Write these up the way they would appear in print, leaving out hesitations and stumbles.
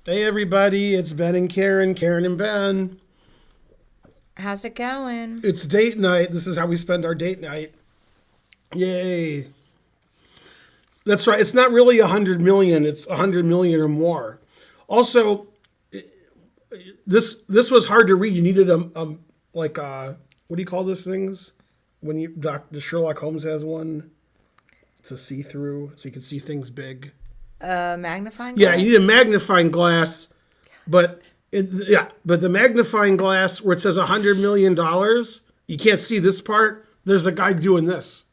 Hey everybody, it's Ben and Karen, Karen and Ben. How's it going? It's date night. This is how we spend our date night. Yay. That's right. It's not really 100 million, it's 100 million or more. Also, this was hard to read. You needed what do you call those things? When Dr. Sherlock Holmes has one. It's a see-through, so you can see things big. Magnifying glass? Yeah, you need a magnifying glass, but the magnifying glass where it says $100 million, you can't see this part. There's a guy doing this.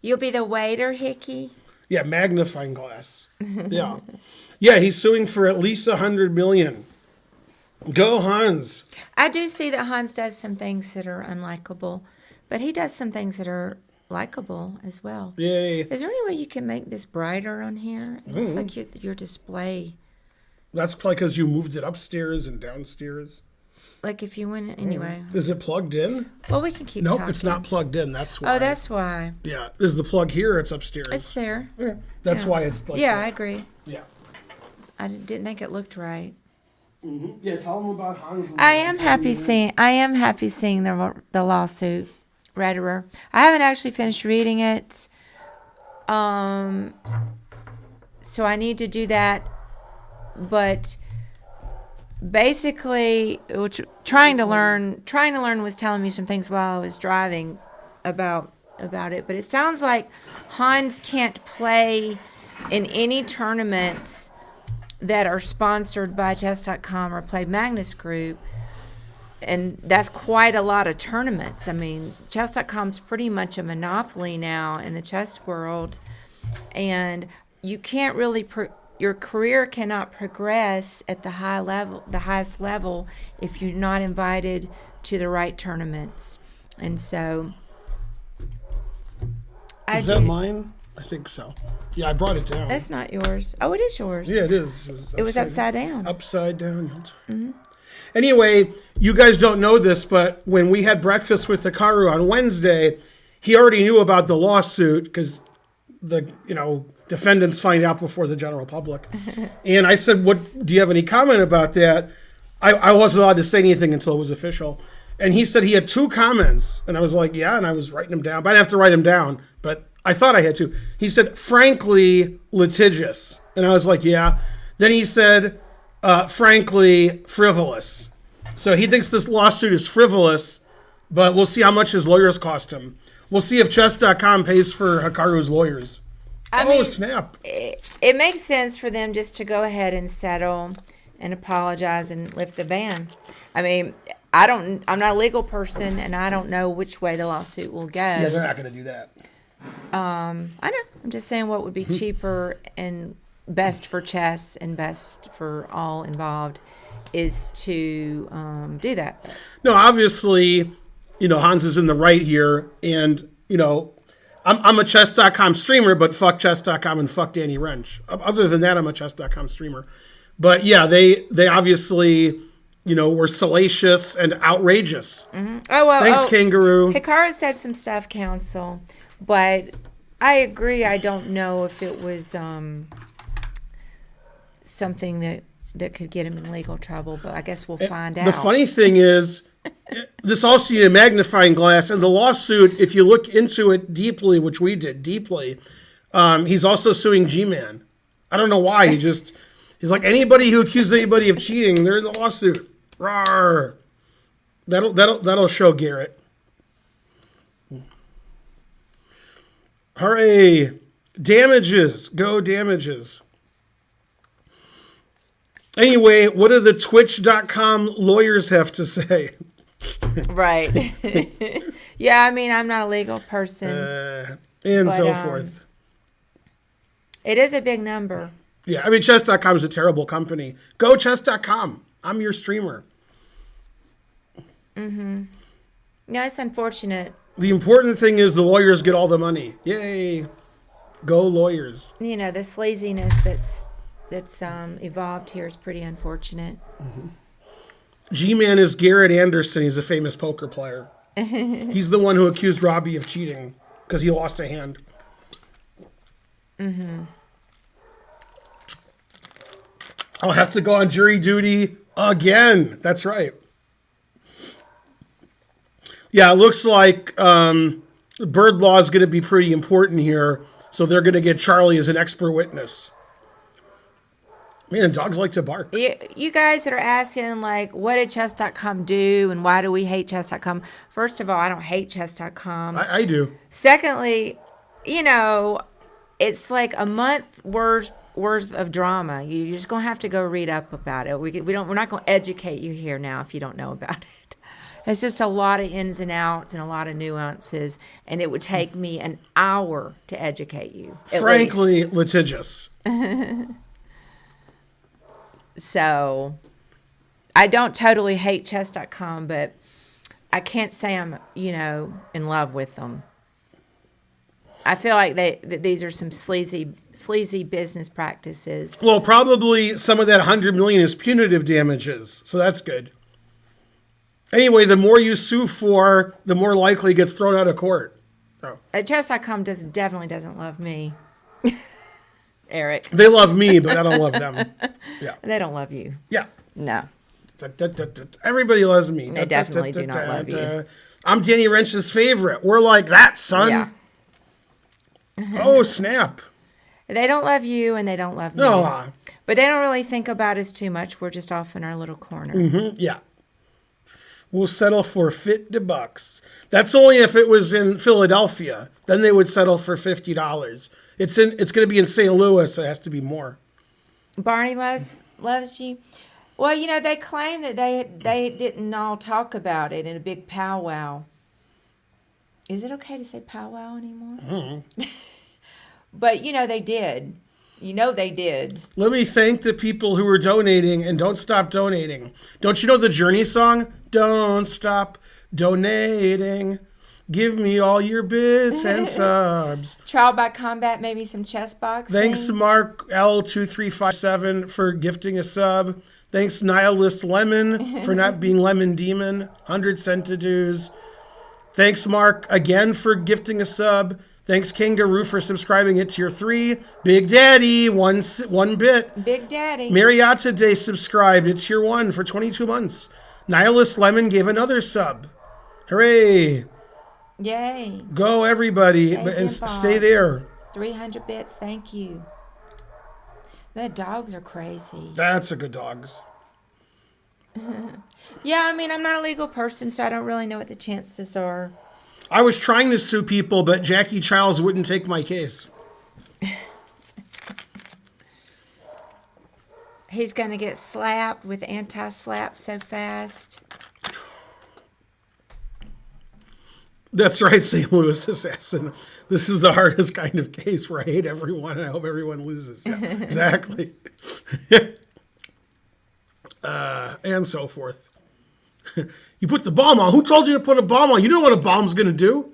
You'll be the waiter, Hickey? Yeah, magnifying glass. Yeah. Yeah, he's suing for at least $100 million. Go Hans. I do see that Hans does some things that are unlikable, but he does some things that are likable as well. Yay. Is there any way you can make this brighter on here? It looks like your display. That's probably because you moved it upstairs and downstairs. Like if you went, anyway. Is it plugged in? Well, we can keep Nope, talking. it's not plugged in. That's why. Oh, that's why. Yeah, is the plug here? It's upstairs. It's there. Yeah. That's why it's like Yeah, that. I agree. Yeah. I didn't think it looked right. Yeah, tell them about Hans. I am happy seeing the lawsuit. Redderer. I haven't actually finished reading it. So I need to do that. But basically, trying to learn was telling me some things while I was driving about it. But it sounds like Hans can't play in any tournaments that are sponsored by chess.com or play Magnus Group. And that's quite a lot of tournaments. I mean, chess.com's pretty much a monopoly now in the chess world. And you can't really, your career cannot progress at the highest level, if you're not invited to the right tournaments. And so, Is that mine? I think so. Yeah, I brought it down. That's not yours. Oh, it is yours. Yeah, it is. It was upside down. Upside down. Mm-hmm. Anyway, you guys don't know this, but when we had breakfast with Hikaru on Wednesday, he already knew about the lawsuit because the defendants find out before the general public. And I said, "What? Do you have any comment about that?" I wasn't allowed to say anything until it was official. And he said he had 2 comments, and I was like, "Yeah," and I was writing them down, but I didn't have to write them down, but I thought I had to. He said, "Frankly litigious," and I was like, "Yeah." Then he said, frankly frivolous. So he thinks this lawsuit is frivolous, but we'll see how much his lawyers cost him. We'll see if chess.com pays for Hikaru's lawyers. I mean, snap. It makes sense for them just to go ahead and settle and apologize and lift the ban. I mean, I'm not a legal person, and I don't know which way the lawsuit will go. Yeah, they're not going to do that. I know. I'm just saying what would be cheaper and best for chess and best for all involved is to do that. No, obviously, Hans is in the right here, and I'm a chess.com streamer, but fuck chess.com and fuck Danny Wrench. Other than that, I'm a chess.com streamer. But yeah, they obviously were salacious and outrageous. Mm-hmm. Oh well, thanks, Kangaroo. Hikaru said some stuff, counsel, but I agree. I don't know if it was something that could get him in legal trouble, but I guess we'll find out. The funny thing is, this also needed a magnifying glass, and the lawsuit, if you look into it deeply, which we did deeply, he's also suing G-Man. I don't know why. He's like, anybody who accuses anybody of cheating, they're in the lawsuit. Rawr. That'll show Garrett. Hooray. Damages. Go damages. Anyway, what do the Twitch.com lawyers have to say? Right. Yeah, I mean, I'm not a legal person. And so forth. It is a big number. Yeah, I mean, chess.com is a terrible company. Go chess.com. I'm your streamer. Mm-hmm. Yeah, it's unfortunate. The important thing is the lawyers get all the money. Yay. Go lawyers. The sleaziness that's evolved here is pretty unfortunate. Mm-hmm. G-Man is Garrett Anderson. He's a famous poker player. He's the one who accused Robbie of cheating because he lost a hand. Mm-hmm. I'll have to go on jury duty again. That's right. Yeah, it looks like bird law is going to be pretty important here. So they're going to get Charlie as an expert witness. Man, dogs like to bark. You guys that are asking, like, what did chess.com do and why do we hate chess.com? First of all, I don't hate chess.com. I do. Secondly, it's like a month worth of drama. You're just going to have to go read up about it. We're not going to educate you here now if you don't know about it. It's just a lot of ins and outs and a lot of nuances, and it would take me an hour to educate you. Frankly, litigious. So, I don't totally hate chess.com, but I can't say I'm, in love with them. I feel like that these are some sleazy business practices. Well, probably some of that $100 million is punitive damages, so that's good. Anyway, the more you sue for, the more likely it gets thrown out of court. So. Chess.com definitely doesn't love me. Eric. They love me, but I don't love them. Yeah. They don't love you. Yeah. No. Everybody loves me. They definitely do not love you. I'm Danny Wrench's favorite. We're like that, son. Yeah. Oh, snap. They don't love you and they don't love me. No. But they don't really think about us too much. We're just off in our little corner. Mm-hmm. Yeah. We'll settle for $50. That's only if it was in Philadelphia. Then they would settle for $50. It's going to be in St. Louis, so it has to be more. Barney loves you. Well, they claim that they didn't all talk about it in a big powwow. Is it okay to say powwow anymore? Mm-hmm. But they did. They did. Let me thank the people who are donating and don't stop donating. Don't you know the Journey song? Don't stop donating. Give me all your bits and subs. Trial by Combat, maybe some chess boxing. Thanks, Mark L2357 for gifting a sub. Thanks, Nihilist Lemon for not being Lemon Demon. 100 cent to dues. Thanks, Mark, again for gifting a sub. Thanks, Kangaroo, for subscribing at Tier 3. Big Daddy, one bit. Big Daddy. Marriott Day subscribed at Tier 1 for 22 months. Nihilist Lemon gave another sub. Hooray. Yay. Go, everybody. And stay there. 300 bits, thank you. The dogs are crazy. That's a good dogs. Yeah, I'm not a legal person, so I don't really know what the chances are. I was trying to sue people, but Jackie Childs wouldn't take my case. He's going to get slapped with anti-slap so fast. That's right, St. Louis assassin. This is the hardest kind of case where I hate everyone and I hope everyone loses. Yeah, exactly. And so forth. You put the bomb on. Who told you to put a bomb on? You don't know what a bomb's going to do.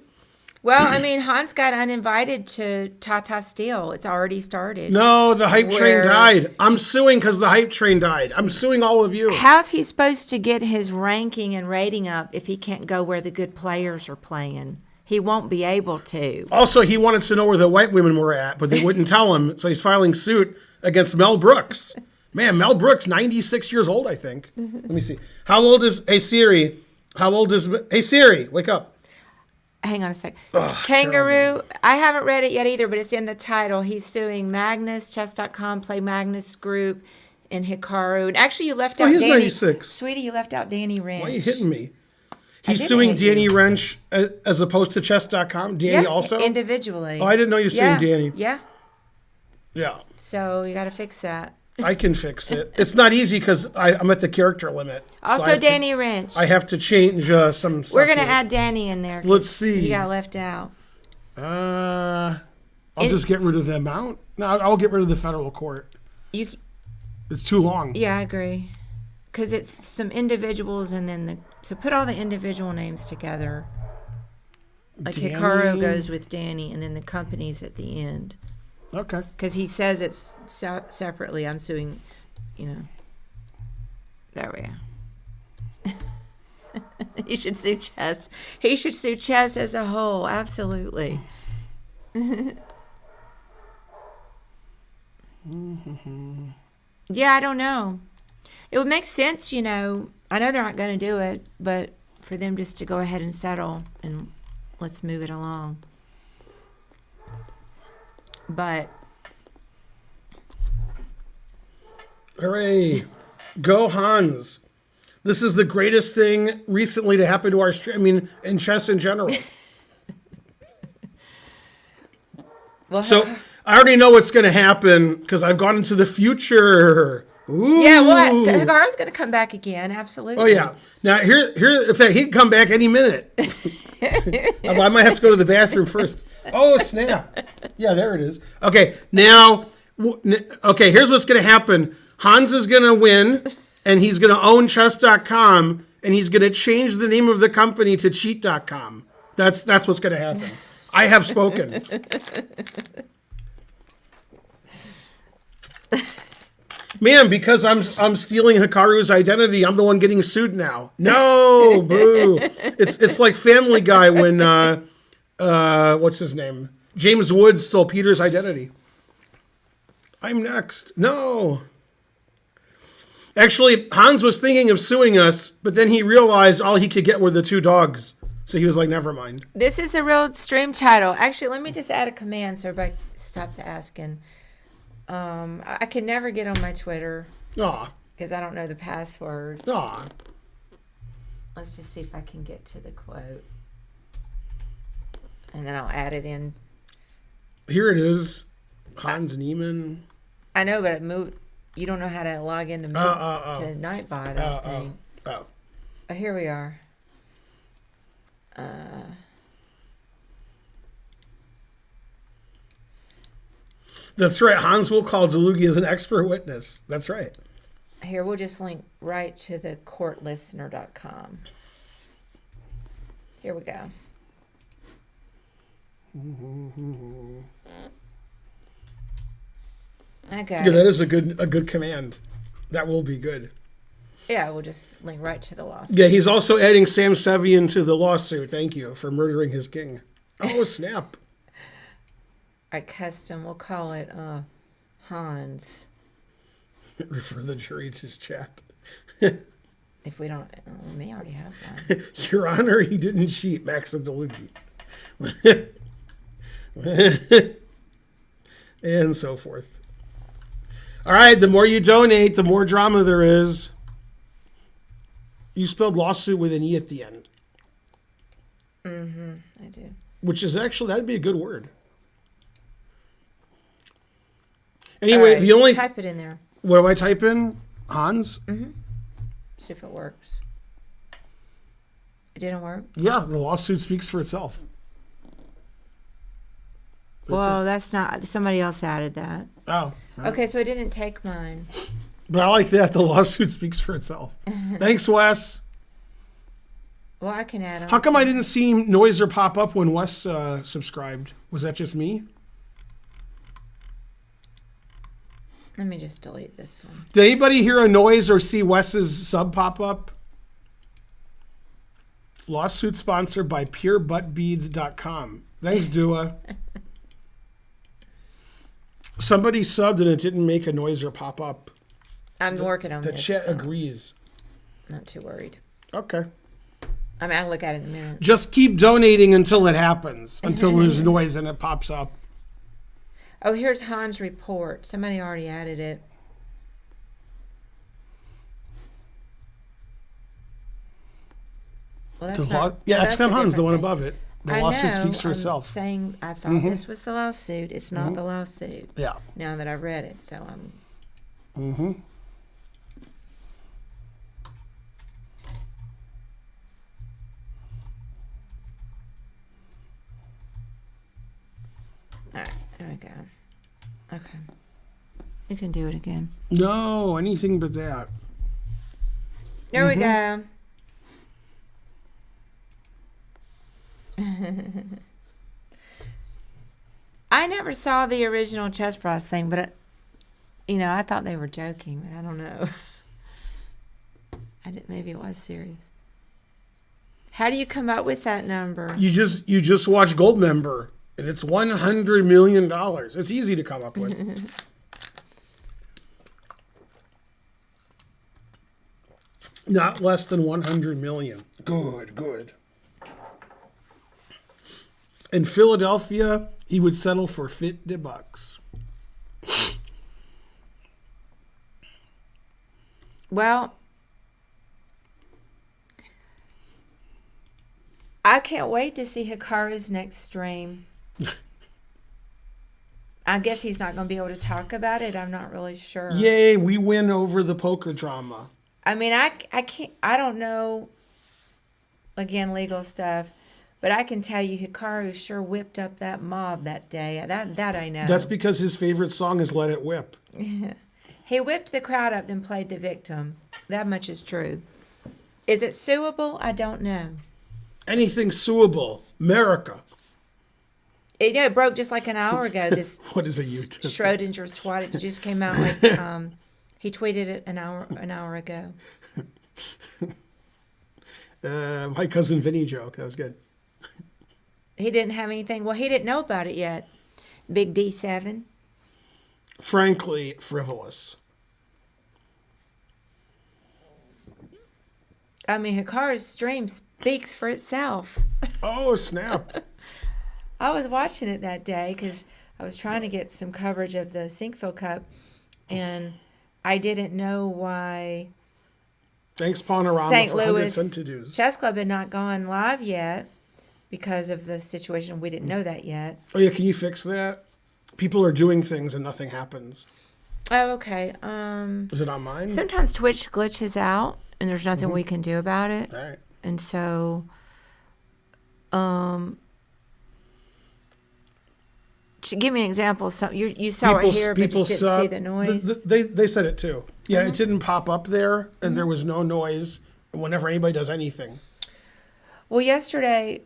Well, Hans got uninvited to Tata Steel. It's already started. No, the hype train died. I'm suing because the hype train died. I'm suing all of you. How's he supposed to get his ranking and rating up if he can't go where the good players are playing? He won't be able to. Also, he wanted to know where the white women were at, but they wouldn't tell him, so he's filing suit against Mel Brooks. Man, Mel Brooks, 96 years old, I think. Let me see. Hey Siri, wake up. Hang on a sec. Kangaroo, terrible. I haven't read it yet either, but it's in the title. He's suing Magnus, Chess.com, Play Magnus Group, and Hikaru. And actually, you left out he's Danny. 96. Sweetie, you left out Danny Wrench. Why are you hitting me? He's suing Danny Wrench as opposed to Chess.com. Danny also? Individually. Oh, I didn't know you were suing Danny. Yeah. Yeah. So you got to fix that. I can fix it. It's not easy because I'm at the character limit. Also, so Danny Wrench. I have to change some stuff. We're going to add Danny in there. Let's see. He got left out. I'll just get rid of the amount. No, I'll get rid of the federal court. It's too long. Yeah, I agree. Because it's some individuals and then so put all the individual names together. Like Danny. Hikaru goes with Danny and then the company's at the end. Okay. Because he says it's separately. I'm suing, There we go. He should sue chess. He should sue chess as a whole. Absolutely. Yeah, I don't know. It would make sense, you know. I know they're not going to do it, but for them just to go ahead and settle and let's move it along. But hooray. Go Hans. This is the greatest thing recently to happen to our in chess in general. well, So I already know what's going to happen because I've gone into the future. Ooh. yeah, well, Hikaru's going to come back again, absolutely. Oh yeah. Now here, in fact, he can come back any minute. I might have to go to the bathroom first. Oh snap! Yeah, there it is. Okay, now, okay, here's what's going to happen. Hans is going to win, and he's going to own chess.com, and he's going to change the name of the company to cheat.com. That's what's going to happen. I have spoken. Man, because I'm stealing Hikaru's identity, I'm the one getting sued now. No, boo. It's like Family Guy when what's his name? James Woods stole Peter's identity. I'm next. No. Actually, Hans was thinking of suing us, but then he realized all he could get were the 2 dogs. So he was like, never mind. This is a real stream title. Actually, let me just add a command so everybody stops asking. I can never get on my Twitter. Aw. Because I don't know the password. Aw. Let's just see if I can get to the quote. And then I'll add it in. Here it is. Hans Niemann. I know, but you don't know how to log into to Nightbot, I think. Oh, here we are. That's right. Hans will call Zalugi as an expert witness. That's right. Here, we'll just link right to the courtlistener.com. Here we go. I got it. That is a good command. That will be good. Yeah, we'll just link right to the lawsuit. Yeah, he's also adding Sam Sevian to the lawsuit. Thank you for murdering his king. Oh, snap. All right, custom. We'll call it Hans. Refer the jury to his chat. If we don't, we may already have one. Your Honor, he didn't cheat, Maxim DeLugi. And so forth. All right, the more you donate, the more drama there is. You spelled lawsuit with an E at the end. Mm-hmm, I do. Which is actually, that'd be a good word. Anyway, right, the only... Type it in there. What do I type in? Hans? Mm-hmm. See if it works. It didn't work? Yeah, the lawsuit speaks for itself. Well, that's not... Somebody else added that. Oh. Okay, so it didn't take mine. But I like that. The lawsuit speaks for itself. Thanks, Wes. Well, I can add them. How come I didn't see Noiser pop up when Wes subscribed? Was that just me? Let me just delete this one. Did anybody hear a noise or see Wes's sub pop up? Lawsuit sponsored by purebuttbeads.com. Thanks, Dua. Somebody subbed and it didn't make a Noiser pop up. I'm working on this. The chat agrees. Not too worried. Okay. I mean, I'll look at it in a minute. Just keep donating until it happens, until there's noise and it pops up. Oh, here's Hans' report. Somebody already added it. Well, that's XM Hans, the one above it. The lawsuit speaks for I'm itself. Saying I thought this was the lawsuit. It's not the lawsuit. Yeah. Now that I've read it, so I'm. Mm-hmm. All right, there we go. Okay. You can do it again. No, anything but that. There we go. I never saw the original Chess Bros thing, but I thought they were joking, but I don't know. Maybe it was serious. How do you come up with that number? You just watch Goldmember, and it's $100 million. It's easy to come up with. Not less than 100 million. Good, good. In Philadelphia, he would settle for $50. Well, I can't wait to see Hikaru's next stream. I guess he's not going to be able to talk about it. I'm not really sure. Yay, we win over the poker drama. I mean, I can't, I don't know, again, legal stuff, but I can tell you Hikaru sure whipped up that mob that day. That I know. That's because his favorite song is Let It Whip. He whipped the crowd up, then played the victim. That much is true. Is it suable? I don't know. Anything suable. America. It broke just like an hour ago. This What is a YouTube? Schrodinger's twat. It just came out like he tweeted it an hour ago. My cousin Vinny joke. That was good. He didn't have anything. Well, he didn't know about it yet. Big D7. Frankly, frivolous. I mean, Hikaru's stream speaks for itself. Oh, snap. I was watching it that day because I was trying to get some coverage of the Sinkville Cup, and I didn't know why Thanks, Panorama, St. for Louis 100 centidues. Chess Club had not gone live yet because of the situation. We didn't know that yet. Oh, yeah, can you fix that? People are doing things and nothing happens. Oh, okay. Is it on mine? Sometimes Twitch glitches out, and there's nothing we can do about it. All right. And so, to give me an example, so you saw it here, but just didn't see the noise. They said it too. Yeah, it didn't pop up there, and there was no noise whenever anybody does anything. Well, yesterday,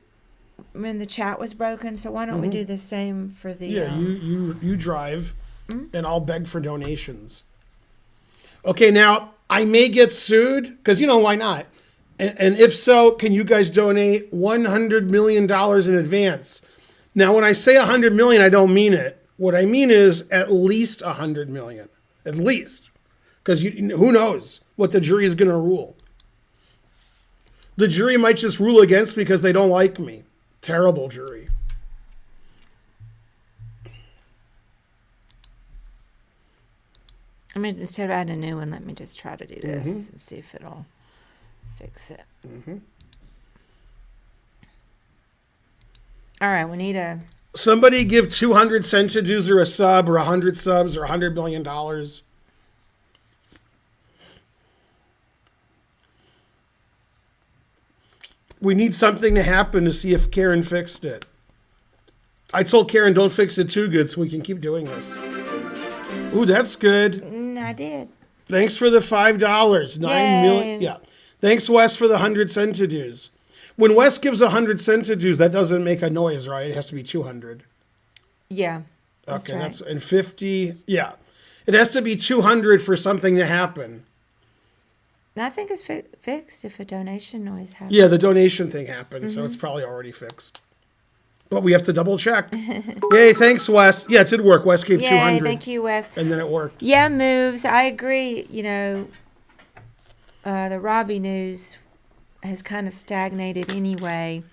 when the chat was broken, so why don't we do the same for the... Yeah, you drive, and I'll beg for donations. Okay, now, I may get sued, because, why not? And if so, can you guys donate $100 million in advance? Now, when I say $100 million, I don't mean it. What I mean is at least $100 million. At least. Because who knows what the jury is going to rule. The jury might just rule against me because they don't like me. Terrible jury. I mean, instead of adding a new one, let me just try to do this and see if it'll fix it. All right, we need a... Somebody give 200 centidues or a sub or 100 subs or $100 million. We need something to happen to see if Karen fixed it. I told Karen don't fix it too good so we can keep doing this. Ooh, that's good. I did. Thanks for the $5. 9 million. Yeah. Thanks, Wes, for the 100 centidues. When Wes gives 100 centidues, that doesn't make a noise, right? It has to be 200. Yeah. That's Okay, right. that's and 50. Yeah. It has to be 200 for something to happen. I think it's fixed if a donation noise happens. Yeah, the donation thing happened, so it's probably already fixed. But we have to double check. Yay, thanks, Wes. Yeah, it did work. Wes gave Yay, 200. thank you, Wes. And then it worked. Yeah, moves. I agree. The Robbie news has kind of stagnated anyway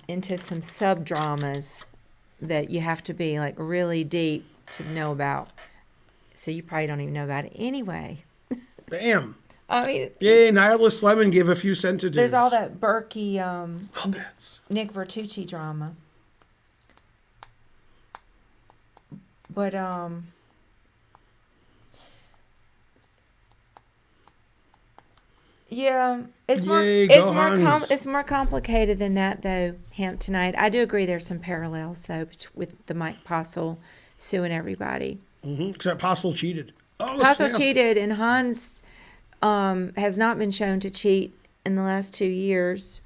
into some sub-dramas that you have to be like really deep to know about. So you probably don't even know about it anyway. Damn. I mean, Yay, Nihilist Lemon gave a few centidues. there's all that Berkey, Muppets. Nick Vertucci drama. But, yeah, it's Yay, go Hans. it's more complicated than that though. Hemp tonight, I do agree. There's some parallels though with the Mike Postle suing everybody. Except Postle cheated. Oh, Postle snap. cheated, and Hans has not been shown to cheat in the last 2 years.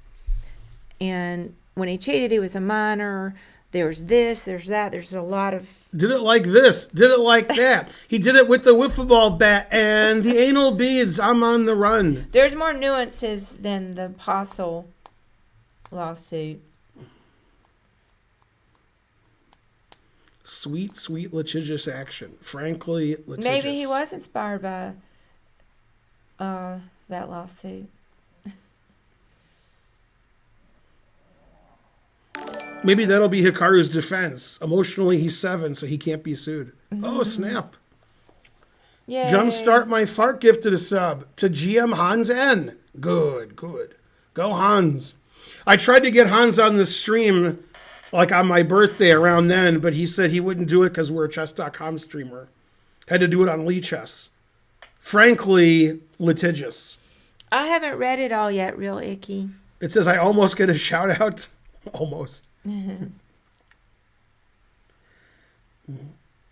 And when he cheated, he was a minor. There's this, there's that. There's a lot of... Did it like this, did it like that. He did it with the wiffle ball bat and the anal beads. I'm on the run. There's more nuances than the Postle lawsuit. Sweet, sweet litigious action. Frankly, litigious. Maybe he was inspired by that lawsuit. Maybe that'll be Hikaru's defense. Emotionally, he's 7, so he can't be sued. Oh, snap. Yeah. Jumpstart my fart gifted a sub to GM Hans N. Good. Go Hans. I tried to get Hans on the stream like on my birthday around then, but he said he wouldn't do it because we're a chess.com streamer. Had to do it on Lee Chess. Frankly, litigious. I haven't read it all yet, real icky. It says I almost get a shout out. Almost.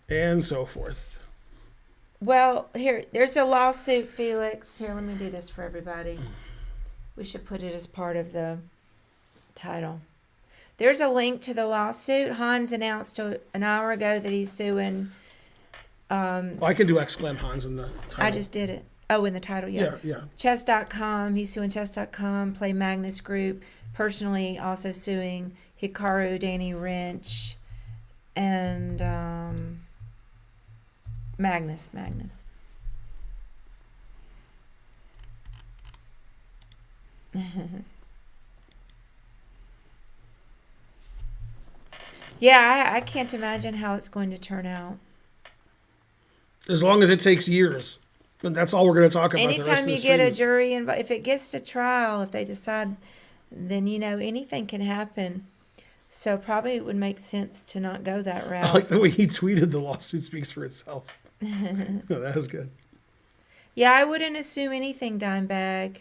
And so forth. Well, here, there's a lawsuit, Felix. Here, let me do this for everybody. We should put it as part of the title. There's a link to the lawsuit. Hans announced an hour ago that he's suing. I can do exclam Hans in the title. I just did it. Oh, in the title, yeah. Yeah. Chess.com. He's suing Chess.com. Play Magnus Group. Personally, also suing Hikaru, Danny Wrench, and Magnus. Yeah, I can't imagine how it's going to turn out. As long as it takes years. And that's all we're going to talk about. Anytime you get a jury involved, if it gets to trial, if they decide, then, anything can happen. So probably it would make sense to not go that route. I like the way he tweeted, the lawsuit speaks for itself. No, that was good. Yeah, I wouldn't assume anything, Dimebag.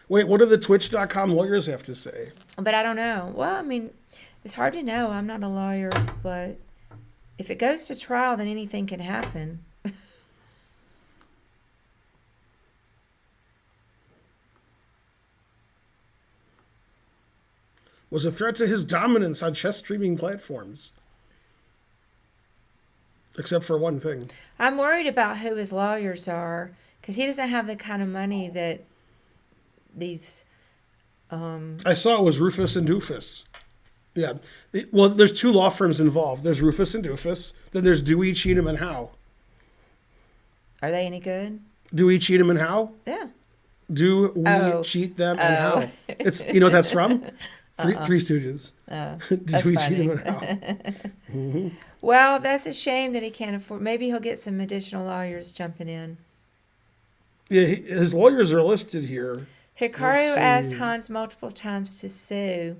Wait, what do the Twitch.com lawyers have to say? But I don't know. Well, I mean, it's hard to know. I'm not a lawyer, but if it goes to trial, then anything can happen. Was a threat to his dominance on chess streaming platforms. Except for one thing. I'm worried about who his lawyers are, because he doesn't have the kind of money that these... I saw it was Rufus and Doofus. Yeah. Well, there's 2 law firms involved. There's Rufus and Doofus. Then there's Dewey, Cheatham, and Howe. Are they any good? Dewey, Cheatham, and Howe? Yeah. Do we cheat them and how? It's, you know what that's from? Three Stooges. That's Dewey, funny. Cheatham, and Howe. Mm-hmm. Well, that's a shame that he can't afford... Maybe he'll get some additional lawyers jumping in. Yeah, his lawyers are listed here. Hikaru asked Hans multiple times to sue.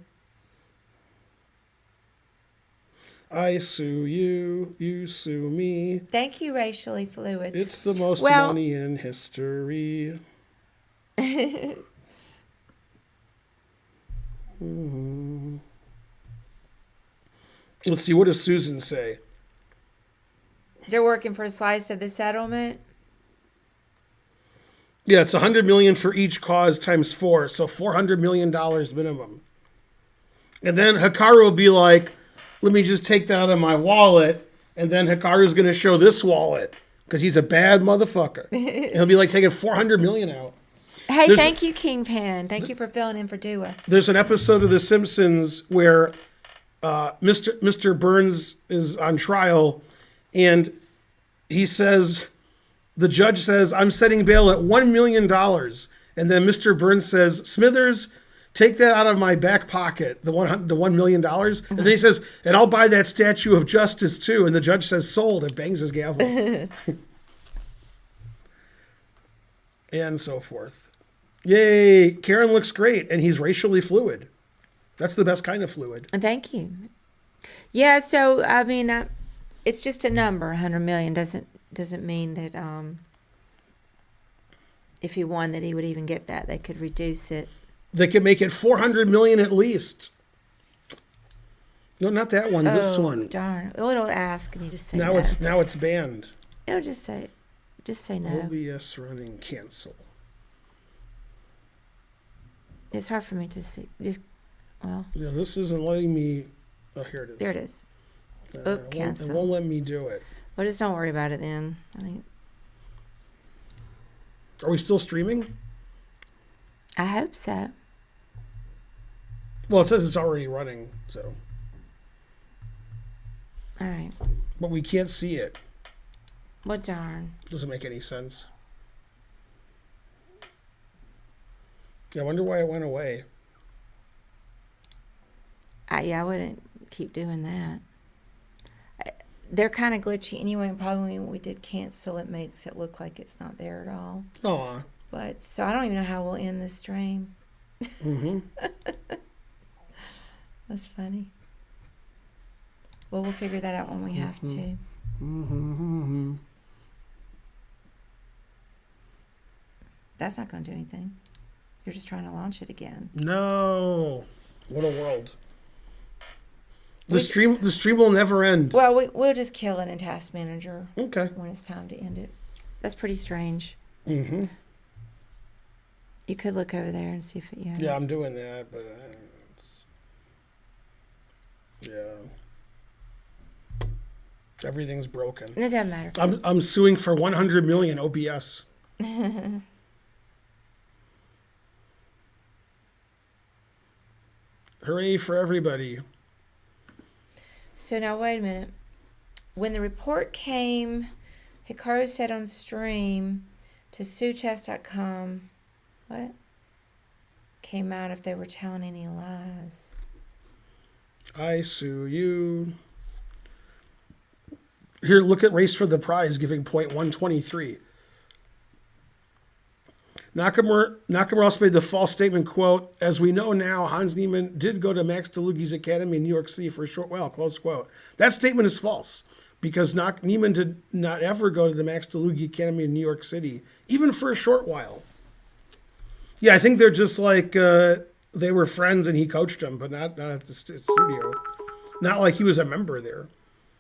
I sue you, you sue me. Thank you, Racially Fluid. It's the most money in history. Mm-hmm. Let's see, what does Susan say? They're working for a slice of the settlement. Yeah, it's $100 million for each cause times 4, so $400 million minimum. And then Hikaru will be like, let me just take that out of my wallet, and then Hikaru's going to show this wallet, because he's a bad motherfucker. And he'll be like taking $400 million out. Hey, thank you, Kingpin. Thank you for filling in for Dua. There's an episode of The Simpsons where Mr. Burns is on trial, and he says, the judge says, I'm setting bail at $1 million. And then Mr. Burns says, Smithers, take that out of my back pocket, the $1 million. Mm-hmm. And then he says, and I'll buy that statue of justice too. And the judge says, sold, and bangs his gavel. And so forth. Yay, Karen looks great, and he's racially fluid. That's the best kind of fluid. Thank you. Yeah, so, I mean, it's just a number. 100 million doesn't mean that if he won that he would even get that. They could reduce it. They could make it 400 million at least. No, not that one. This one. Darn! Oh, it'll ask, and you just say now no. Now it's banned. It'll just say no. OBS running, cancel. It's hard for me to see. Yeah, this isn't letting me. Oh, here it is. There it is. Cancel. It won't let me do it. Well, just don't worry about it then. I think. Are we still streaming? I hope so. Well, it says it's already running, so. All right. But we can't see it. Well, darn. Doesn't make any sense. I wonder why it went away. Yeah, I wouldn't keep doing that. They're kind of glitchy anyway, and probably when we did cancel, it makes it look like it's not there at all. Aw. But, so I don't even know how we'll end this stream. Mm-hmm. That's funny. Well, we'll figure that out when we have to. Mm-hmm. That's not going to do anything. You're just trying to launch it again. No. What a world. The stream will never end. Well, we'll just kill it in Task Manager. Okay. When it's time to end it. That's pretty strange. Mm-hmm. You could look over there and see if it. Yeah, I'm doing that, but yeah, everything's broken. It doesn't matter. I'm suing for 100 million OBS. Hooray for everybody. So now wait a minute. When the report came, Hikaru said on stream to suechest.com, what? Came out if they were telling any lies. I sue you. Here, look at Race for the Prize giving point 123. Nakamura also made the false statement, quote, as we know now, Hans Niemann did go to Max DeLugi's academy in New York City for a short while, close quote. That statement is false because Niemann did not ever go to the Max DeLugi Academy in New York City, even for a short while. Yeah, I think they're just like, they were friends and he coached them, but not at the studio. Not like he was a member there.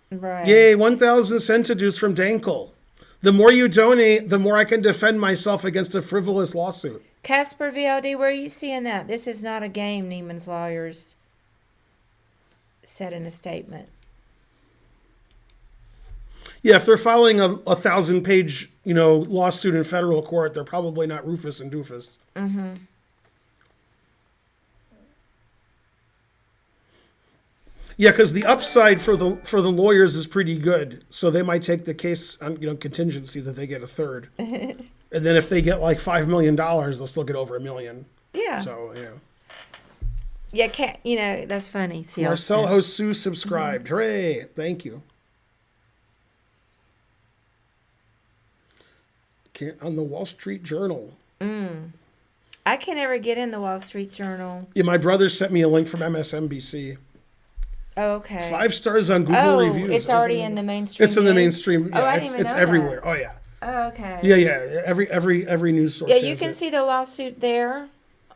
Right. Yay, 1,000 centidues from Dankel. The more you donate, the more I can defend myself against a frivolous lawsuit. Casper VLD, where are you seeing that? This is not a game, Neiman's lawyers said in a statement. Yeah, if they're filing a 1,000-page, lawsuit in federal court, they're probably not Rufus and Doofus. Mm-hmm. Yeah, because the upside for the lawyers is pretty good, so they might take the case on contingency that they get a third, and then if they get like $5 million, they'll still get over $1 million. Yeah. So Yeah, that's funny. See, Marcel Hosu subscribed. Mm-hmm. Hooray! Thank you. On the Wall Street Journal. I can never get in the Wall Street Journal. Yeah, my brother sent me a link from MSNBC. Oh, okay. 5 stars on Google reviews. It's already in the mainstream. It's in the mainstream. Yeah, I didn't even it's know everywhere. that. Oh yeah. Oh, okay. Yeah. Every news source. Yeah, you can see the lawsuit there.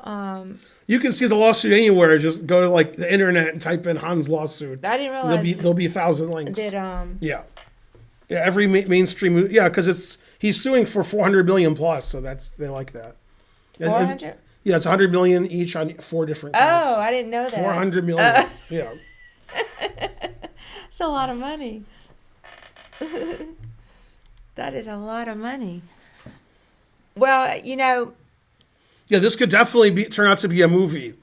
You can see the lawsuit anywhere. Just go to like the internet and type in Hans lawsuit. I didn't realize there'll be 1,000 links. Yeah. Yeah, every mainstream. Yeah, because he's suing for 400 million plus, so they like that. 400. Yeah, it's 100 million each on 4 different counts. Oh, I didn't know that. 400 million. Yeah. That's a lot of money. That is a lot of money. Well, Yeah, this could definitely turn out to be a movie.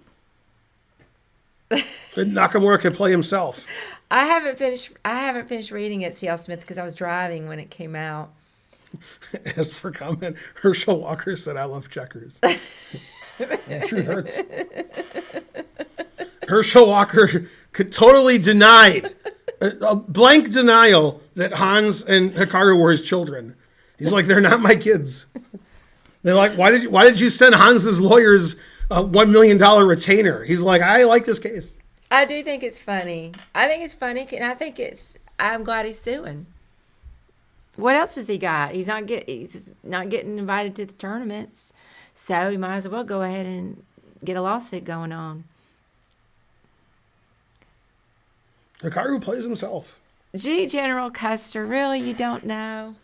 Nakamura could play himself. I haven't finished reading it, C.L. Smith, because I was driving when it came out. As for comment, Herschel Walker said, "I love checkers." Truth hurts. Herschel Walker could totally denied, a blank denial that Hans and Hikaru were his children. He's like, they're not my kids. They're like, why did you send Hans's lawyers a $1 million retainer? He's like, I like this case. I do think it's funny. I think it's funny, and I'm glad he's suing. What else has he got? He's not getting invited to the tournaments, so he might as well go ahead and get a lawsuit going on. Hikaru plays himself. Gee, General Custer, really? You don't know?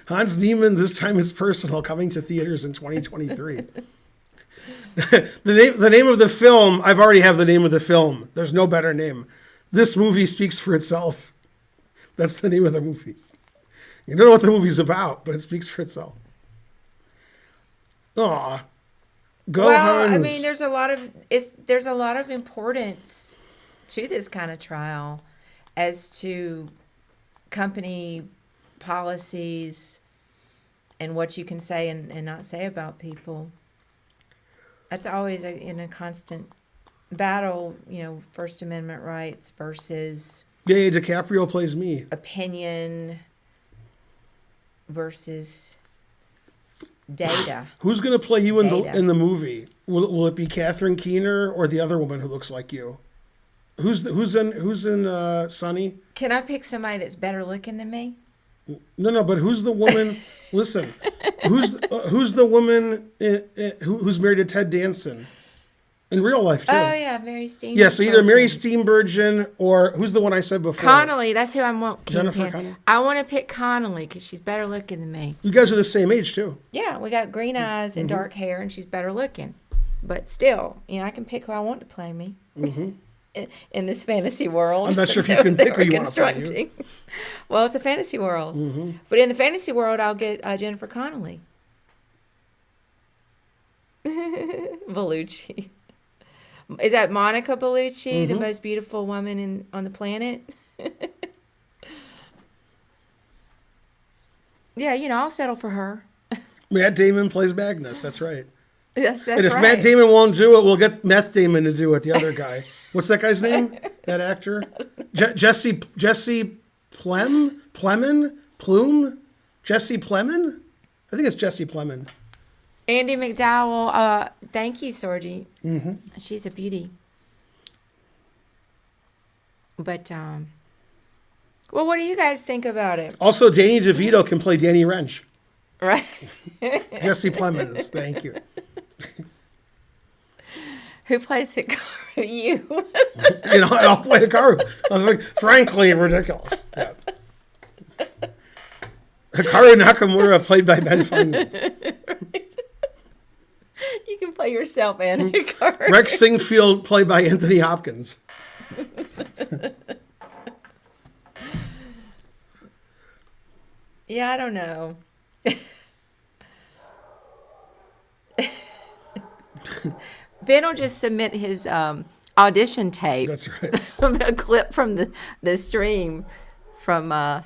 Hans Niemann, this time it's personal, coming to theaters in 2023. The name of the film, I've already have the name of the film. There's no better name. This movie speaks for itself. That's the name of the movie. You don't know what the movie's about, but it speaks for itself. Aw. Go Well, Hans. I mean, there's a lot of importance to this kind of trial as to company policies and what you can say and not say about people. That's always in a constant battle, First Amendment rights versus Yeah, DiCaprio plays me. opinion versus data. Who's going to play you in Data. the movie? Will it be Catherine Keener or the other woman who looks like you? Who's in Sunny? Can I pick somebody that's better looking than me? No, but who's the woman? Listen, who's the woman who's married to Ted Danson in real life too? Oh yeah, Mary Steenburgen. Yes, either Mary Steenburgen or who's the one I said before? Connolly. That's who I want. Jennifer Connelly? I want to pick Connolly because she's better looking than me. You guys are the same age too. Yeah, we got green eyes and dark hair, and she's better looking. But still, I can pick who I want to play me. In this fantasy world. I'm not sure if you can pick who you want to play you. Well, it's a fantasy world. But in the fantasy world, I'll get Jennifer Connelly. Bellucci. Is that Monica Bellucci, the most beautiful woman on the planet? Yeah, I'll settle for her. Matt Damon plays Magnus. That's right. That's And if right. Matt Damon won't do it, we'll get Matt Damon to do it. The other guy. What's that guy's name? That actor? Jesse Plume? Jesse Plemon? I think it's Jesse Plemon. Andy McDowell. Thank you, Sorgie. She's a beauty. But well, what do you guys think about it? Also, Danny DeVito can play Danny Wrench. Right. Jesse Plemons. Thank you. Who plays Hikaru? You. I'll play Hikaru. Frankly, ridiculous. Yeah. Hikaru Nakamura, played by Ben Feynman. Right. You can play yourself and Hikaru. Rex Singfield, played by Anthony Hopkins. Yeah, I don't know. Ben will just submit his audition tape. That's right. A clip from the stream from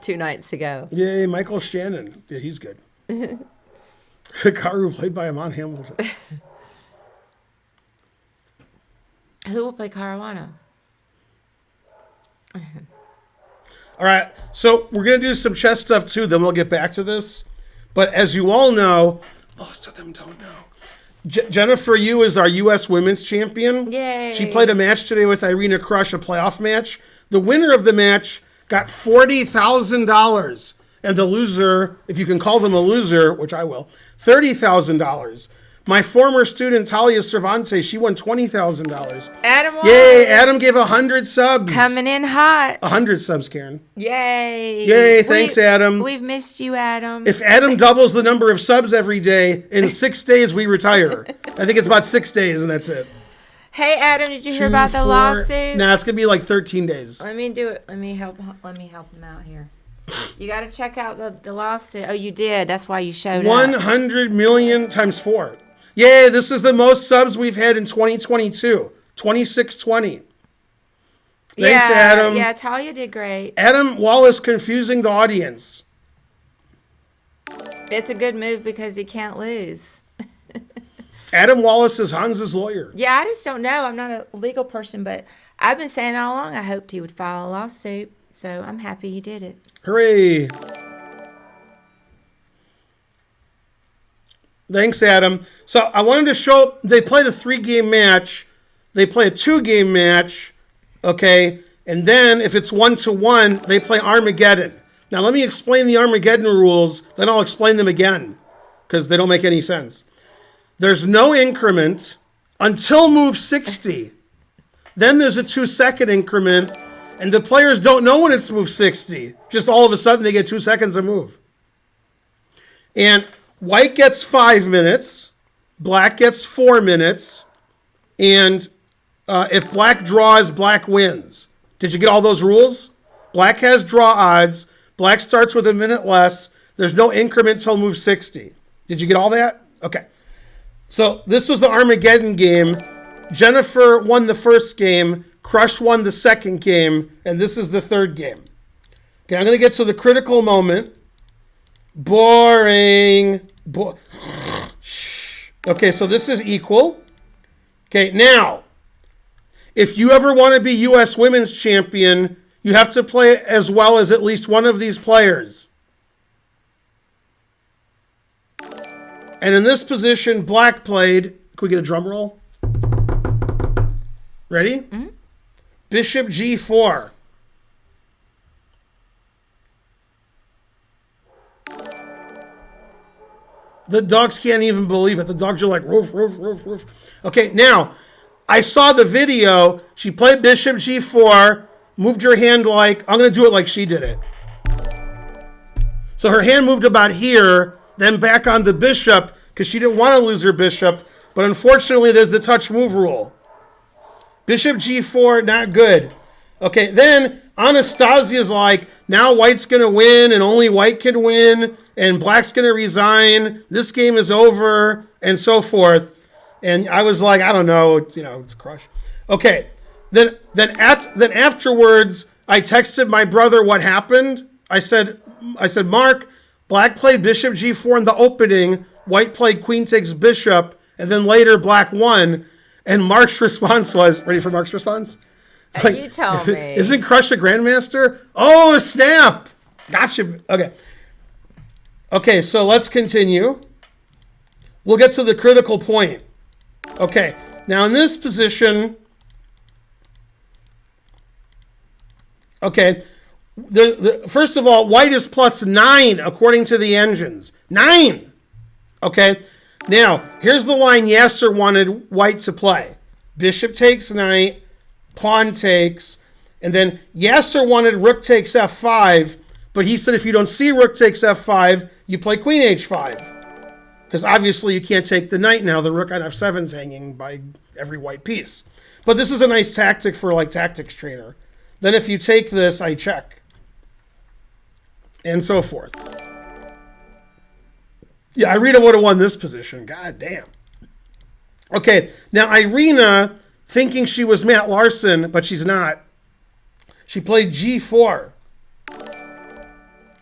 2 nights ago. Yay, Michael Shannon. Yeah, he's good. Hikaru, played by Amon Hamilton. Who will play Caruana? All right, so we're going to do some chess stuff too, then we'll get back to this. But as you all know, most of them don't know. Jennifer Yu is our U.S. women's champion. Yay. She played a match today with Irina Krush, a playoff match. The winner of the match got $40,000. And the loser, if you can call them a loser, which I will, $30,000. My former student, Talia Cervantes, she won $20,000. Adam Wallace. Yay, Adam gave 100 subs. Coming in hot. 100 subs, Karen. Yay. Yay, thanks, Adam. We've missed you, Adam. If Adam doubles the number of subs every day, in 6 days we retire. I think it's about 6 days and that's it. Hey, Adam, did you hear about the lawsuit? Nah, it's going to be like 13 days. Let me do it. Let me help him out here. You got to check out the lawsuit. Oh, you did. That's why you showed up. 100 million times 4. Yay, this is the most subs we've had in 2022. 2620. Thanks, Adam. Yeah, Talia did great. Adam Wallace confusing the audience. It's a good move because he can't lose. Adam Wallace is Hans's lawyer. Yeah, I just don't know. I'm not a legal person, but I've been saying all along I hoped he would file a lawsuit. So I'm happy he did it. Hooray. Thanks, Adam. So I wanted to show, they played a 3-game match. They play a 2-game match, okay? And then if it's 1-1, they play Armageddon. Now let me explain the Armageddon rules, then I'll explain them again because they don't make any sense. There's no increment until move 60. Then there's a 2-second increment, and the players don't know when it's move 60. Just all of a sudden they get 2 seconds to move. And white gets 5 minutes, black gets 4 minutes, and if black draws, black wins. Did you get all those rules? Black has draw odds. Black starts with a minute less. There's no increment till move 60. Did you get all that? Okay. So this was the Armageddon game. Jennifer won the first game. Crush won the second game. And this is the third game. Okay, I'm going to get to the critical moment. Boring. Okay, so this is equal. Okay, now, if you ever want to be U.S. Women's Champion, you have to play as well as at least one of these players. And in this position, Black played. Can we get a drum roll? Ready? Mm-hmm. Bishop G4. The dogs can't even believe it. The dogs are like, roof, roof, roof, roof. Okay, now, I saw the video. She played Bishop G4, moved her hand like, I'm going to do it like she did it. So her hand moved about here, then back on the bishop, because she didn't want to lose her bishop. But unfortunately, there's the touch move rule. Bishop G4, not good. Okay, then Anastasia's like, now White's going to win, and only White can win, and Black's going to resign. This game is over, and so forth. And I was like, I don't know, it's crush. Okay, then afterwards, I texted my brother what happened. I said, Mark, Black played Bishop G4 in the opening, White played Queen takes Bishop, and then later Black won. And Mark's response was, ready for Mark's response? Like, you tell me. Isn't Crush a grandmaster? Oh, snap! Gotcha. Okay, so let's continue. We'll get to the critical point. Okay, now in this position, okay, first of all, White is +9 according to the engines. 9! Okay, now here's the line Yasser wanted White to play. Bishop takes knight, pawn takes, and then Yasser wanted rook takes f5, but he said if you don't see rook takes f5, you play queen h5. Because obviously you can't take the knight now. The rook on f7 is hanging by every white piece. But this is a nice tactic for like tactics trainer. Then if you take this, I check. And so forth. Yeah, Irina would have won this position. God damn. Okay, now Irina, thinking she was Matt Larson, but she's not. She played g4,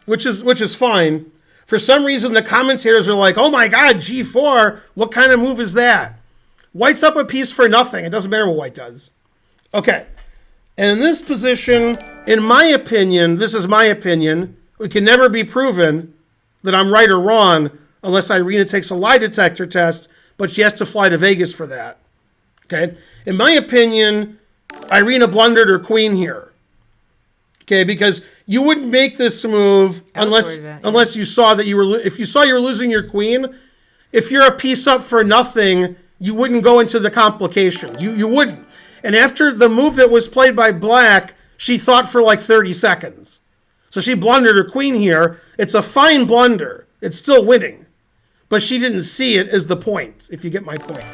which is fine. For some reason, the commentators are like, oh my God, g4, what kind of move is that? White's up a piece for nothing. It doesn't matter what White does. Okay, and in this position, in my opinion, this is my opinion, it can never be proven that I'm right or wrong unless Irina takes a lie detector test, but she has to fly to Vegas for that. Okay, in my opinion, Irina blundered her queen here. Okay, because you wouldn't make this move unless you saw that you were if you saw you were losing your queen. If you're a piece up for nothing, you wouldn't go into the complications. You wouldn't. And after the move that was played by Black, she thought for like 30 seconds. So she blundered her queen here. It's a fine blunder. It's still winning. But she didn't see it as the point, if you get my point.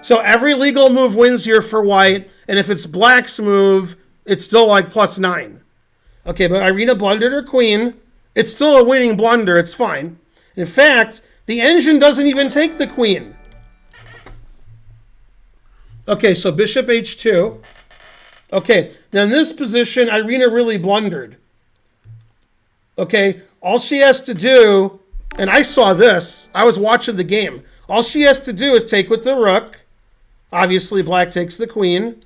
So every legal move wins here for White. And if it's Black's move, it's still like +9. Okay, but Irina blundered her queen. It's still a winning blunder. It's fine. In fact, the engine doesn't even take the queen. Okay, so bishop h2. Okay, now in this position, Irina really blundered. Okay, all she has to do, and I saw this, I was watching the game. All she has to do is take with the rook. Obviously, Black takes the queen.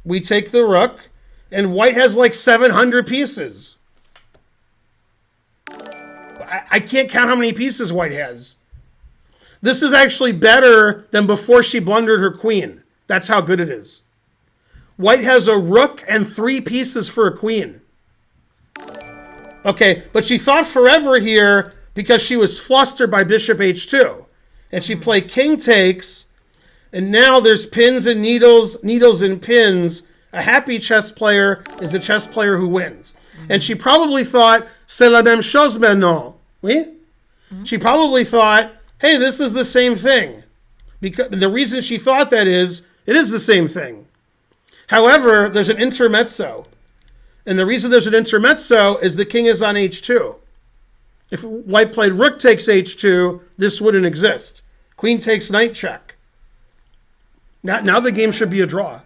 We take the rook. And White has like 700 pieces. I can't count how many pieces White has. This is actually better than before she blundered her queen. That's how good it is. White has a rook and 3 pieces for a queen. Okay, but she thought forever here because she was flustered by bishop h2. And she played king takes. And now there's pins and needles, needles and pins. A happy chess player is a chess player who wins. And she probably thought, c'est la même chose maintenant. Oui? She probably thought, hey, this is the same thing. Because the reason she thought that is, it is the same thing. However, there's an intermezzo. And the reason there's an intermezzo is the king is on h2. If White played rook takes h2, this wouldn't exist. Queen takes knight check. Now the game should be a draw.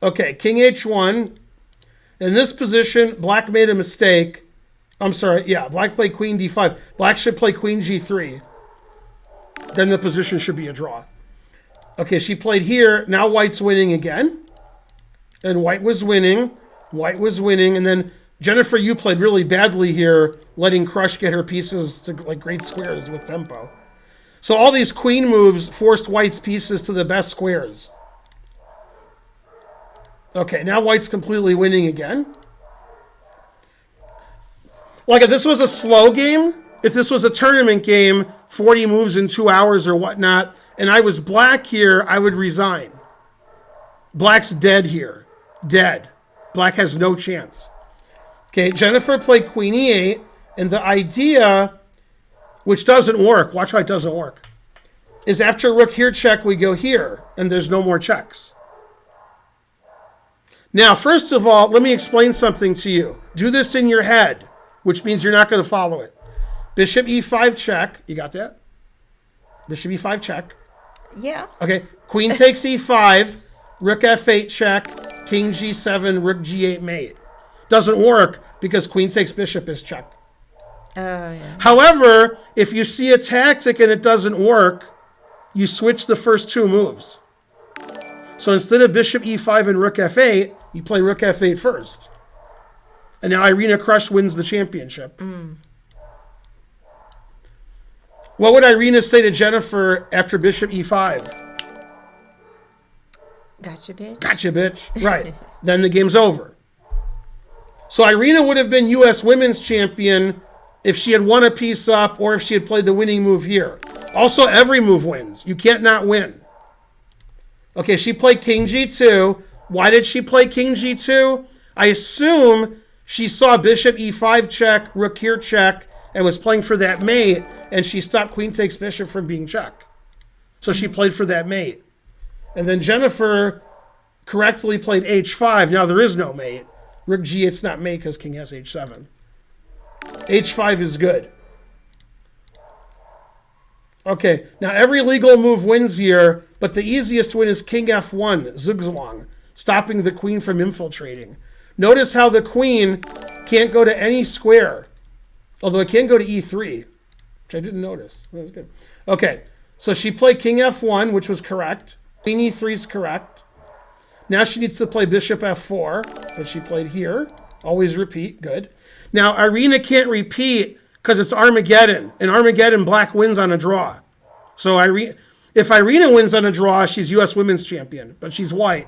Okay, king h1. In this position, Black made a mistake. I'm sorry, yeah, Black played queen d5. Black should play queen g3. then the position should be a draw. Okay, she played here. Now white's winning again. And white was winning. White was winning. And then Jennifer, you played really badly here, letting Crush get her pieces to like great squares with tempo. So all these queen moves forced white's pieces to the best squares. Okay, now white's completely winning again. Like if this was a slow game, if this was a tournament game, 40 moves in 2 hours or whatnot, and I was black here, I would resign. Black's dead here. Dead. Black has no chance. Okay, Jennifer played queen e8, and the idea, which doesn't work, watch how it doesn't work, is after rook here check, we go here, and there's no more checks. Now, first of all, let me explain something to you. Do this in your head, which means you're not going to follow it. Bishop e5 check. You got that? Bishop e5 check. Yeah. Okay. Queen takes e5. Rook f8 check. King g7. Rook g8 mate. Doesn't work because queen takes bishop is check. Oh, yeah. However, if you see a tactic and it doesn't work, you switch the first two moves. So instead of bishop e5 and rook f8, you play rook f8 first. And now Irina Krush wins the championship. What would Irina say to Jennifer after bishop e5? Gotcha, bitch. Gotcha, bitch. Right. Then the game's over. So Irina would have been U.S. women's champion if she had won a piece up or if she had played the winning move here. Also, every move wins. You can't not win. Okay, she played king g2. Why did she play king g2? I assume she saw bishop e5 check, rook here check, and was playing for that mate, and she stopped queen takes bishop from being check. So she played for that mate. And then Jennifer correctly played h5. Now there is no mate. Rook g8's not mate because king has h7. h5 is good. Okay, now every legal move wins here, but the easiest win is king f1, zugzwang, stopping the queen from infiltrating. Notice how the queen can't go to any square, although it can go to e3, which I didn't notice. That's good. Okay, so she played king f1, which was correct. Queen e3 is correct. Now she needs to play bishop f4, but she played here. Always repeat, good. Now Irina can't repeat because it's Armageddon. In Armageddon, black wins on a draw. So if Irina wins on a draw, she's U.S. women's champion, but she's white.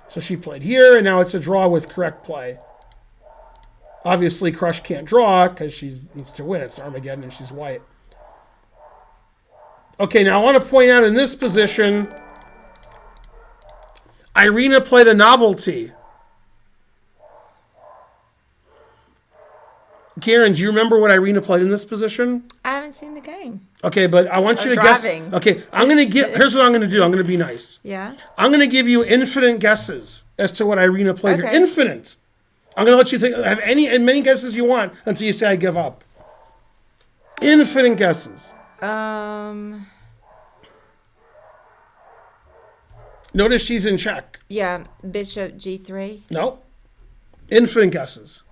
So she played here, and now it's a draw with correct play. Obviously, Crush can't draw because she needs to win. It's Armageddon, and she's white. Okay, now I want to point out in this position, Irina played a novelty. Karen, do you remember what Irina played in this position? I haven't seen the game. Okay, but I want you to driving. guess. Okay, here's what I'm going to do. I'm going to be nice. Yeah. I'm going to give you infinite guesses as to what Irina played here. Okay. Infinite. I'm going to let you think, have as many guesses you want until you say I give up. Infinite guesses. Notice she's in check. Yeah, bishop g3. No. Infinite guesses.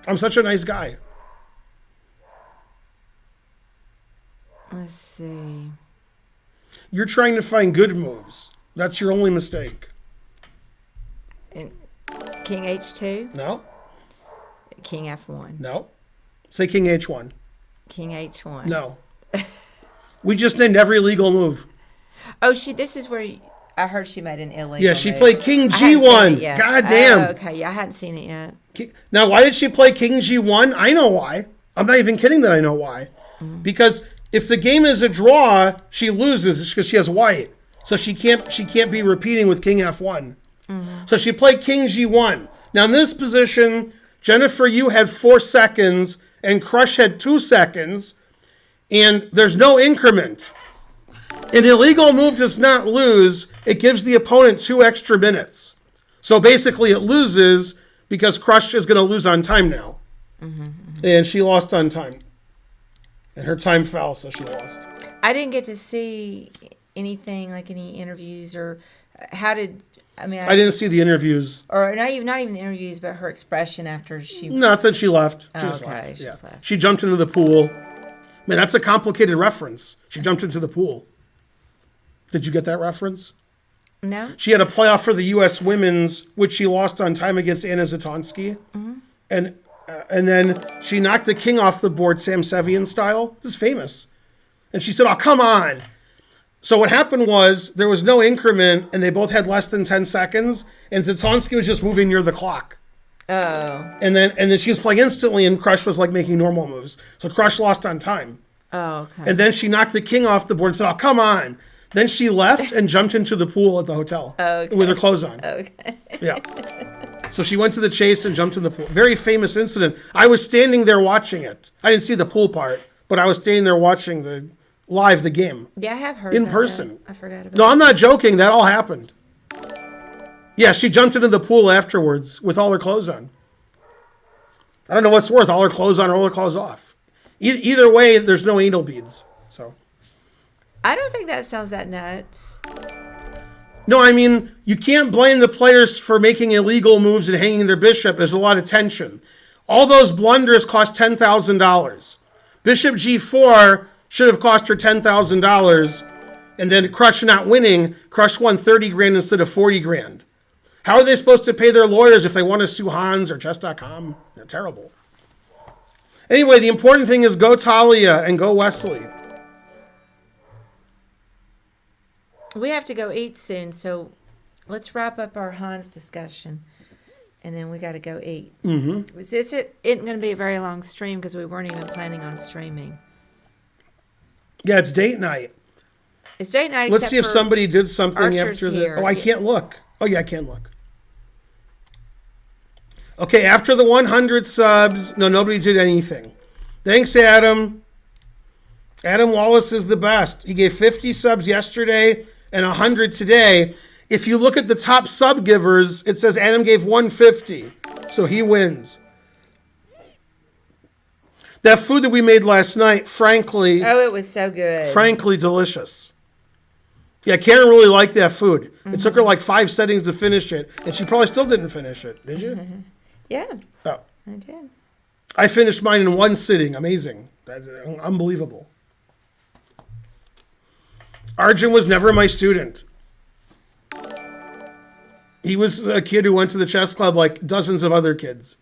I'm such a nice guy. Let's see. You're trying to find good moves. That's your only mistake. And king h2. No. King f1. No. Say king h1. King h1. No. We just named every legal move. Oh, this is where I heard she made an illegal Yeah, she move. played king I hadn't seen g1. it yet. God damn. Oh, okay, yeah, I hadn't seen it yet. Now, why did she play king g1? I know why. I'm not even kidding that I know why. Because if the game is a draw, she loses because she has white. So she can't be repeating with king f1. So she played king g1. Now in this position, Jennifer, you had 4 seconds and Crush had 2 seconds, and there's no increment. An illegal move does not lose. It gives the opponent 2 extra minutes. So basically it loses because Crush is going to lose on time now. And she lost on time. And her time fell, so she lost. I didn't get to see anything, like any interviews, or how did I mean, I didn't see the interviews. or not even the interviews, but her expression after she. Nothing. She left. She Oh, just okay, left. she Yeah. just left. She jumped into the pool. Man, that's a complicated reference. She jumped into the pool. Did you get that reference? No. She had a playoff for the U.S. Women's, which she lost on time against Anna Zatonsky. And then she knocked the king off the board, Sam Sevian style. This is famous. And she said, oh, come on. So what happened was there was no increment, and they both had less than 10 seconds, and Zatonsky was just moving near the clock. Oh. And then she was playing instantly, and Crush was like making normal moves. So Crush lost on time. Oh, okay. And then she knocked the king off the board and said, oh, come on. Then she left and jumped into the pool at the hotel with her clothes on. Okay. Yeah. So she went to the chase and jumped in the pool. Very famous incident. I was standing there watching it. I didn't see the pool part, but I was standing there watching the game. Yeah, I have heard in about person. that. I forgot about No, I'm not joking. That all happened. Yeah, she jumped into the pool afterwards with all her clothes on. I don't know what's worth, all her clothes on or all her clothes off. Either way, there's no anal beads. So. I don't think that sounds that nuts. No, I mean, you can't blame the players for making illegal moves and hanging their bishop. There's a lot of tension. All those blunders cost $10,000. Bishop G4 should have cost her $10,000. And then Crush not winning, Crush won 30 grand instead of 40 grand. How are they supposed to pay their lawyers if they want to sue Hans or Chess.com? They're terrible. Anyway, the important thing is go Talia and go Wesley. We have to go eat soon, so let's wrap up our Hans discussion, and then we got to go eat. Mm-hmm. This isn't going to be a very long stream because we weren't even planning on streaming. Yeah, it's date night. It's date night. Let's see if somebody did something Archer's after the. here. Oh, I can't look. Oh, yeah, I can look. Okay, after the 100 subs, no, nobody did anything. Thanks, Adam. Adam Wallace is the best. He gave 50 subs yesterday and 100 today. If you look at the top sub givers, it says Adam gave 150, so he wins. That food that we made last night, frankly... Oh, it was so good. Frankly delicious. Yeah, Karen really liked that food. It took her like 5 settings to finish it, and she probably still didn't finish it. Did you? Yeah, Oh. I did. I finished mine in 1 sitting. Amazing. That's unbelievable. Arjun was never my student. He was a kid who went to the chess club like dozens of other kids.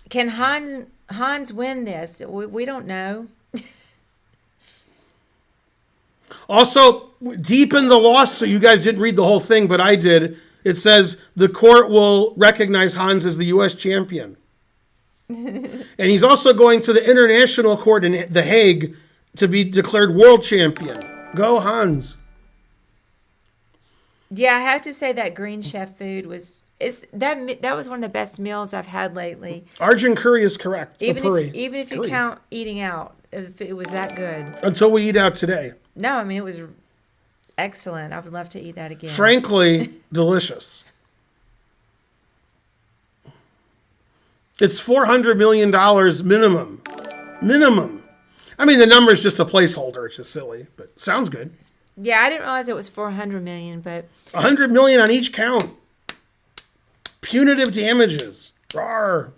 Can Hans win this? We don't know. Also, deep in the lawsuit, you guys didn't read the whole thing, but I did. It says the court will recognize Hans as the U.S. champion. And he's also going to the international court in The Hague to be declared world champion. Go Hans. Yeah, I have to say that Green Chef food was that was one of the best meals I've had lately. Arjun Curry is correct. Even if you count eating out, if it was that good. Until we eat out today. No, I mean it was excellent. I would love to eat that again. Frankly, delicious. It's $400 million minimum. Minimum. I mean, the number is just a placeholder. It's just silly, but sounds good. Yeah, I didn't realize it was 400 million, but 100 million on each count. Punitive damages. Rawr.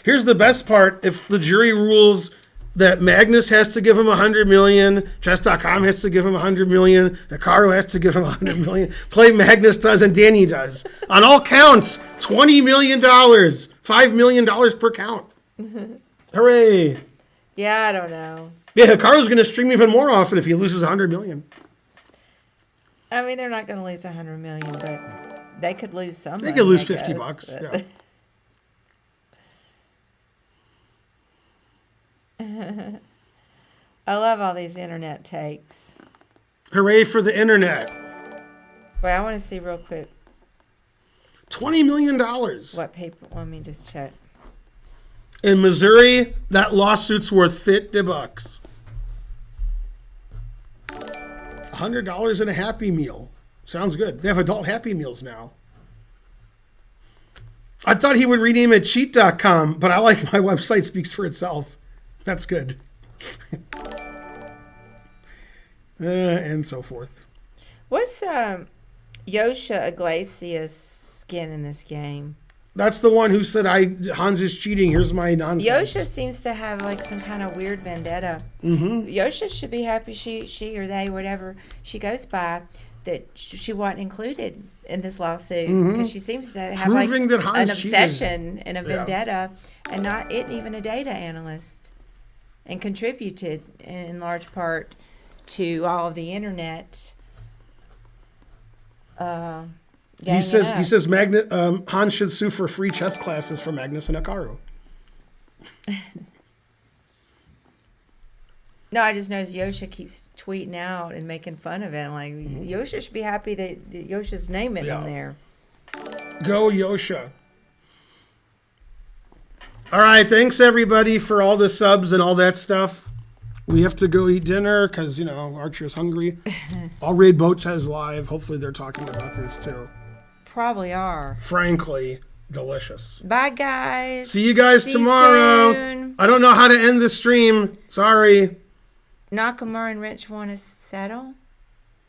Here's the best part. If the jury rules that Magnus has to give him 100 million, Chess.com has to give him 100 million, Hikaru has to give him 100 million, Play Magnus does and Danny does. On all counts, $20 million, $5 million per count. Hooray. yeah, I don't know. Yeah, Hikaru's going to stream even more often if he loses 100 million. I mean, they're not going to lose 100 million, but they could lose some. They could lose $50. Yeah. I love all these internet takes. Hooray for the internet. Wait, I want to see real quick $20 million. what paper. Let me just check. In Missouri, that lawsuit's worth $50. $100 in a Happy Meal. Sounds good. They have adult Happy Meals now. I thought he would rename it cheat.com, but I like my website speaks for itself. That's good. And so forth. What's Yosha Iglesias skin in this game. That's the one who said, Hans is cheating. Here's my nonsense. Yosha seems to have like some kind of weird vendetta. Mm-hmm. Yosha should be happy she or they, whatever she goes by, that she wasn't included in this lawsuit because she seems to have Proving like that Hans an obsession cheated. and a vendetta, and not even a data analyst, and contributed in large part to all of the internet. He says Magnus, Hans should sue for free chess classes for Magnus and Hikaru. No, I just noticed Yosha keeps tweeting out and making fun of it. I'm like, Yosha should be happy that Yosha's name is in there. Go Yosha. All right, thanks everybody for all the subs and all that stuff. We have to go eat dinner because, Archer's hungry. I'll raid Boats has live. Hopefully they're talking about this too. Probably are. Frankly, delicious. Bye, guys. See you guys tomorrow. Soon. I don't know how to end the stream. Sorry. Nakamura and Rich want to settle?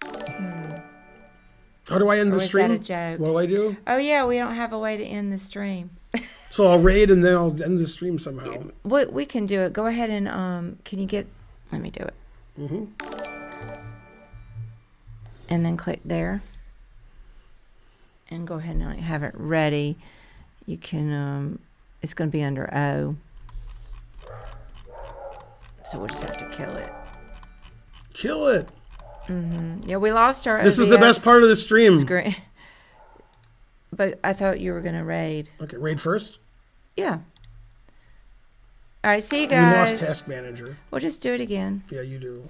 How do I end the stream? Is that a joke? What do I do? Oh, yeah, we don't have a way to end the stream. So I'll raid and then I'll end the stream somehow. We can do it. Go ahead and, can you get, let me do it. And then click there. And go ahead and have it ready. You can, it's going to be under O. So we'll just have to kill it. Kill it. Yeah, we lost our This OBS is the best part of the stream. screen. But I thought you were going to raid. Okay, raid first? Yeah. All right, see you guys. You lost Task Manager. We'll just do it again. Yeah, you do.